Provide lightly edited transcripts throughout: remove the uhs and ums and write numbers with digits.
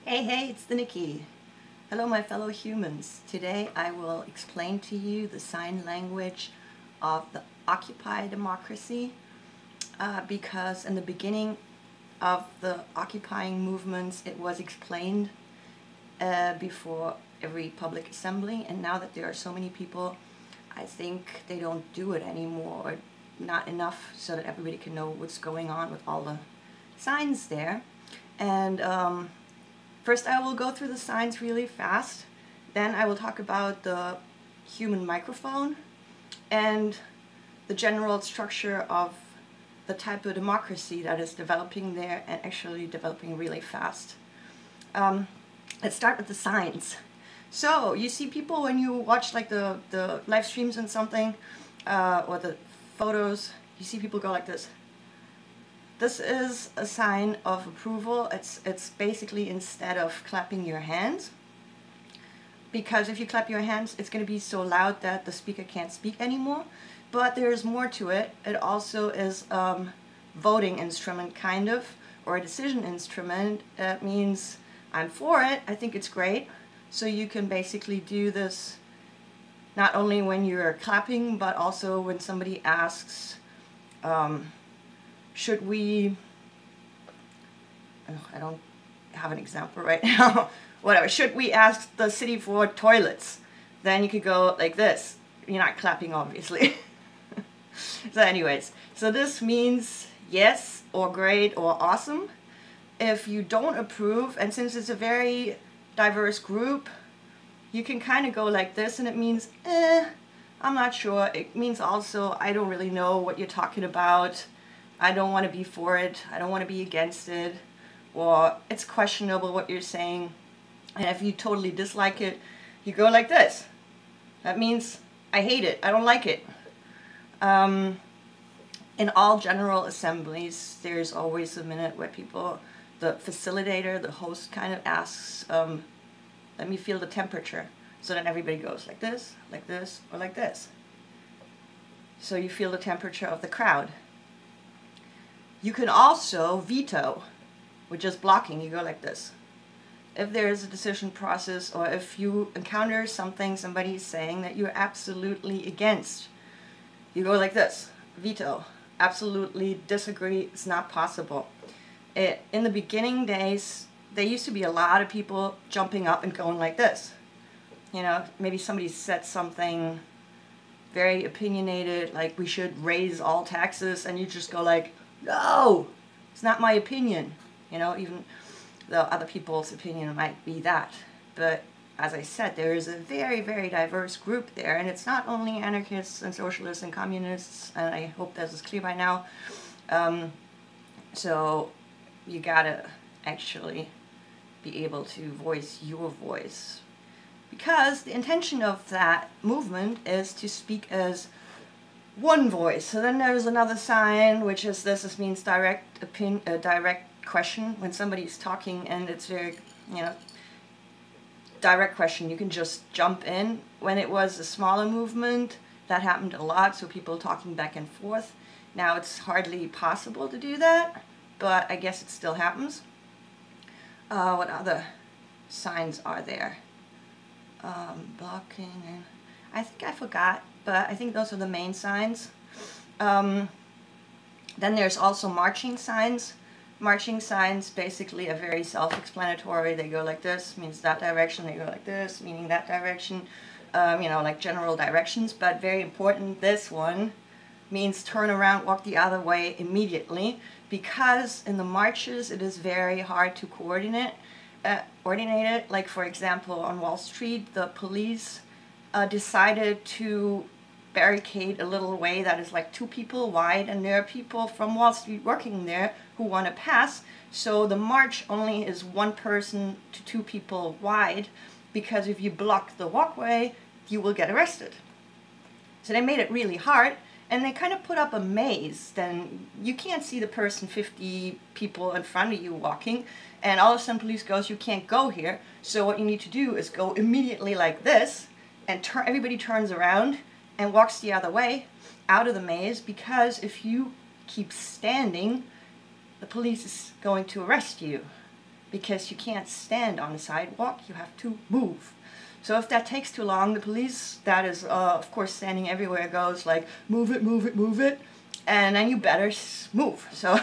Hey, it's the Nikki. Hello, my fellow humans. Today I will explain to you the sign language of the Occupy democracy because in the beginning of the occupying movements it was explained before every public assembly, and now that there are so many people, I think they don't do it anymore, or not enough so that everybody can know what's going on with all the signs there. And first I will go through the signs really fast, then I will talk about the human microphone and the general structure of the type of democracy that is developing there and actually developing really fast. Let's start with the signs. So you see people when you watch like the live streams and something, or the photos, you see people go like this. This is a sign of approval. It's basically instead of clapping your hands, because if you clap your hands it's going to be so loud that the speaker can't speak anymore. But there's more to it. It also is voting instrument kind of, or a decision instrument. That means I'm for it, I think it's great. So you can basically do this not only when you're clapping, but also when somebody asks, should we, I don't have an example right now, whatever, should we ask the city for toilets? Then you could go like this. You're not clapping, obviously. So anyways, so this means yes, or great, or awesome. If you don't approve, and since it's a very diverse group, you can kind of go like this, and it means, I'm not sure. It means also, I don't really know what you're talking about. I don't want to be for it, I don't want to be against it, or it's questionable what you're saying. And if you totally dislike it, you go like this. That means, I hate it, I don't like it. In all general assemblies, there's always a minute where people, the facilitator, the host kind of asks, let me feel the temperature. So then everybody goes like this, or like this. So you feel the temperature of the crowd. You can also veto, which is blocking. You go like this. If there is a decision process, or if you encounter something somebody is saying that you're absolutely against, you go like this. Veto. Absolutely disagree. It's not possible. In the beginning days, there used to be a lot of people jumping up and going like this. You know, maybe somebody said something very opinionated, like we should raise all taxes, and you just go like, no, it's not my opinion. You know, even though other people's opinion might be that. But as I said, there is a very, very diverse group there, and it's not only anarchists and socialists and communists, and I hope this is clear by now. So you gotta actually be able to voice your voice, because the intention of that movement is to speak as one voice. So then there's another sign, which is this. This means direct question. When somebody's talking and it's very, direct question, you can just jump in. When it was a smaller movement, that happened a lot, so people talking back and forth. Now it's hardly possible to do that, but I guess it still happens. What other signs are there? Blocking, and I think I forgot, but I think those are the main signs. Then there's also marching signs. Marching signs basically are very self-explanatory. They go like this, means that direction. They go like this, meaning that direction. Like general directions, but very important, this one means turn around, walk the other way immediately, because in the marches it is very hard to coordinate it. Like, for example, on Wall Street, the police decided to barricade a little way that is like 2 people wide, and there are people from Wall Street working there who want to pass, so the march only is 1 person to 2 people wide, because if you block the walkway you will get arrested. So they made it really hard, and they kind of put up a maze. Then you can't see the person 50 people in front of you walking, and all of a sudden police goes, you can't go here. So what you need to do is go immediately like this, and everybody turns around and walks the other way out of the maze, because if you keep standing, the police is going to arrest you. because you can't stand on the sidewalk, you have to move. So if that takes too long, the police that is of course standing everywhere goes like, move it, move it, move it, and then you better move. So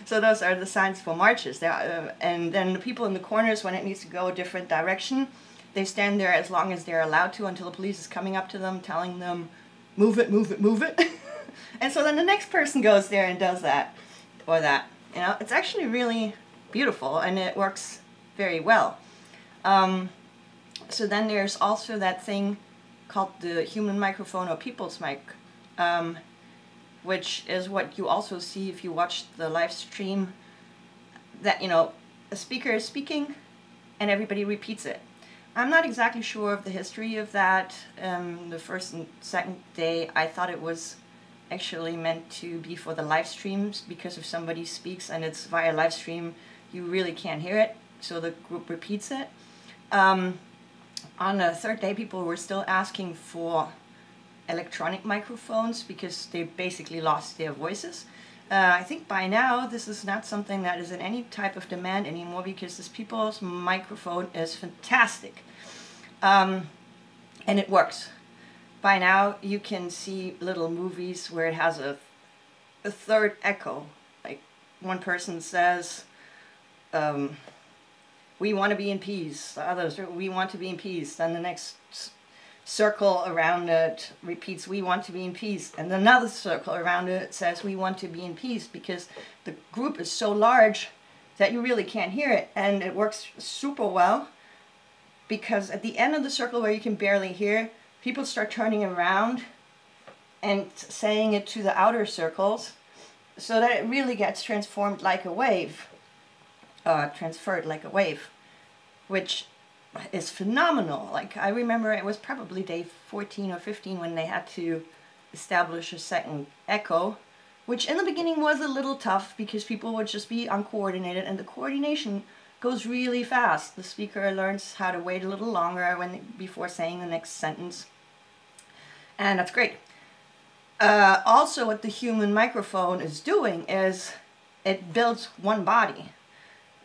so those are the signs for marches. And then the people in the corners, when it needs to go a different direction, they stand there as long as they're allowed to until the police is coming up to them telling them, move it, move it, move it. And so then the next person goes there and does that or that. You know, it's actually really beautiful and it works very well. So then there's also that thing called the human microphone or people's mic, which is what you also see if you watch the live stream, that, you know, a speaker is speaking and everybody repeats it. I'm not exactly sure of the history of that. The first and second day I thought it was actually meant to be for the live streams, because if somebody speaks and it's via live stream, you really can't hear it, so the group repeats it. On the third day, people were still asking for electronic microphones because they basically lost their voices. I think by now this is not something that is in any type of demand anymore, because this people's microphone is fantastic. And it works. By now you can see little movies where it has a third echo. Like one person says, we want to be in peace. The others, we want to be in peace. Then the next circle around it repeats, we want to be in peace. And another circle around it says, we want to be in peace, because the group is so large that you really can't hear it. And it works super well, because at the end of the circle where you can barely hear, people start turning around and saying it to the outer circles, so that it really gets transformed like a wave. Transferred like a wave, which is phenomenal. Like, I remember it was probably day 14 or 15 when they had to establish a second echo, which in the beginning was a little tough because people would just be uncoordinated, and the coordination goes really fast. The speaker learns how to wait a little longer before saying the next sentence, and that's great. Also, what the human microphone is doing is it builds one body.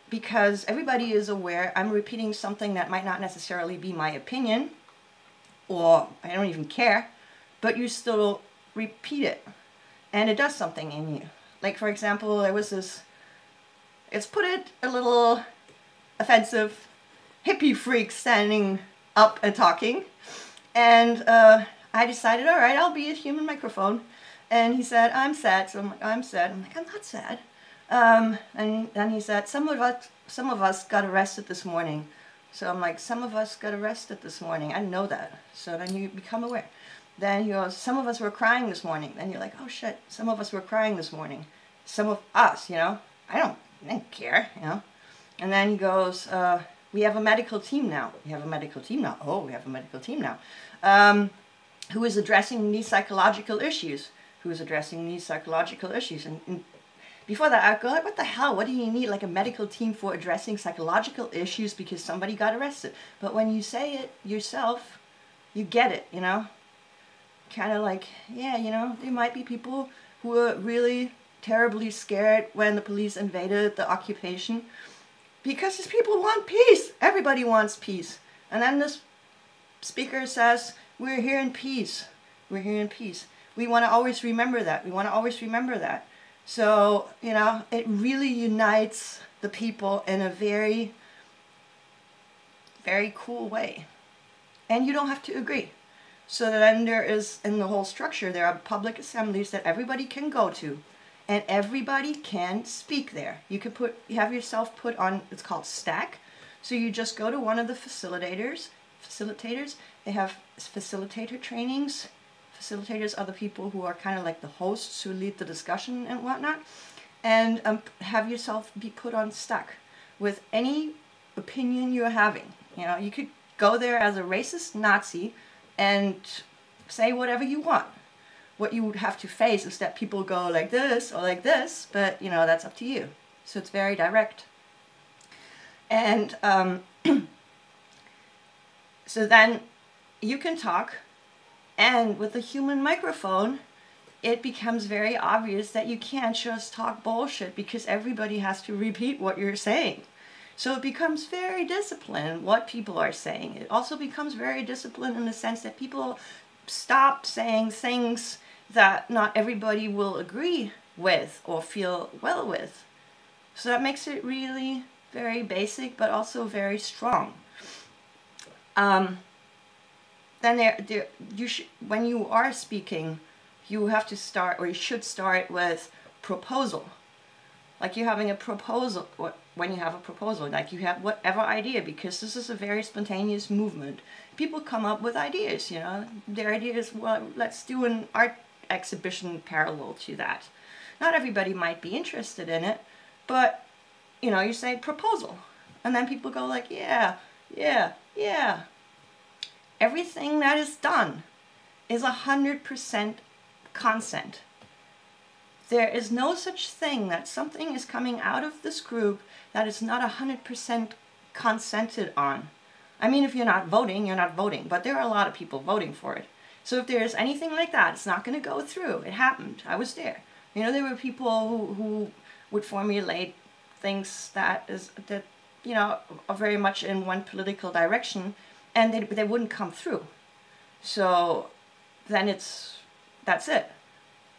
Because everybody is aware I'm repeating something that might not necessarily be my opinion, or I don't even care, but you still repeat it, and it does something in you. Like, for example, there was this, let's put it a little offensive, hippie freak standing up and talking, and I decided, all right, I'll be a human microphone, and he said, I'm sad. So I'm like, I'm sad. I'm like, I'm not sad. And then he said, some of us got arrested this morning. So I'm like, some of us got arrested this morning. I didn't know that. So then you become aware. Then he goes, some of us were crying this morning. Then you're like, oh shit, some of us were crying this morning. Some of us, you know, I didn't care, you know. And then he goes, we have a medical team now. We have a medical team now. Oh, we have a medical team now. Who is addressing these psychological issues? Who is addressing these psychological issues? And before that, I'd go like, what the hell? What do you need like a medical team for addressing psychological issues because somebody got arrested? But when you say it yourself, you get it, you know? Kind of like, yeah, you know, there might be people who are really terribly scared when the police invaded the occupation, because these people want peace. Everybody wants peace. And then this speaker says, we're here in peace. We're here in peace. We want to always remember that. We want to always remember that. So, you know, it really unites the people in a very, very cool way. And you don't have to agree. So then there is, in the whole structure, there are public assemblies that everybody can go to. And everybody can speak there. You can have yourself put on, it's called stack. So you just go to one of the facilitators. They have facilitator trainings. Facilitators are the people who are kind of like the hosts who lead the discussion and whatnot, and have yourself be put on stack with any opinion you're having. You know, you could go there as a racist Nazi and say whatever you want. What you would have to face is that people go like this or like this, but you know, that's up to you. So it's very direct. And so then you can talk. And with the human microphone, it becomes very obvious that you can't just talk bullshit because everybody has to repeat what you're saying. So it becomes very disciplined what people are saying. It also becomes very disciplined in the sense that people stop saying things that not everybody will agree with or feel well with. So that makes it really very basic, but also very strong. Then when you are speaking, you have to start, or you should start with proposal. Like you're having a proposal, when you have a proposal, like you have whatever idea, because this is a very spontaneous movement. People come up with ideas, you know. Their idea is, well, let's do an art exhibition parallel to that. Not everybody might be interested in it, but, you know, you say proposal. And then people go like, yeah, yeah, yeah. Everything that is done is 100% consent. There is no such thing that something is coming out of this group that is not 100% consented on. I mean, if you're not voting, you're not voting, but there are a lot of people voting for it. So if there's anything like that, it's not going to go through. It happened. I was there. You know, there were people who would formulate things that you know, are very much in one political direction, and they wouldn't come through. So then that's it.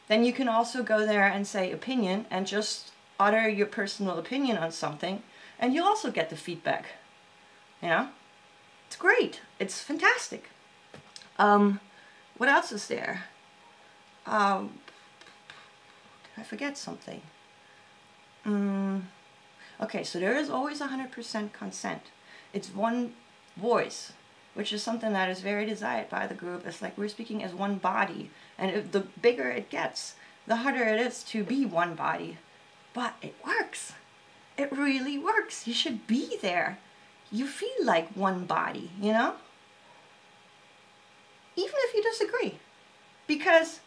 Then you can also go there and say opinion and just utter your personal opinion on something, and you'll also get the feedback. You know? It's great. It's fantastic. What else is there? Did I forget something? Okay, so there is always 100% consent. It's one voice, which is something that is very desired by the group. It's like we're speaking as one body. And the bigger it gets, the harder it is to be one body. But it works. It really works. You should be there. You feel like one body, you know? Even if you disagree. Because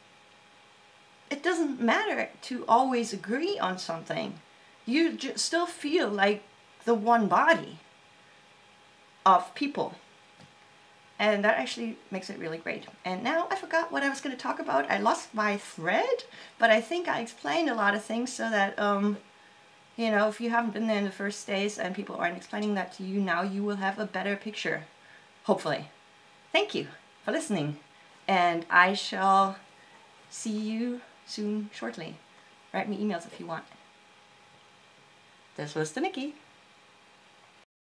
it doesn't matter to always agree on something. You still feel like the one body of people. And that actually makes it really great. And now I forgot what I was going to talk about. I lost my thread, but I think I explained a lot of things so that, you know, if you haven't been there in the first days and people aren't explaining that to you now, you will have a better picture, hopefully. Thank you for listening, and I shall see you soon, shortly. Write me emails if you want. This was the Nikki.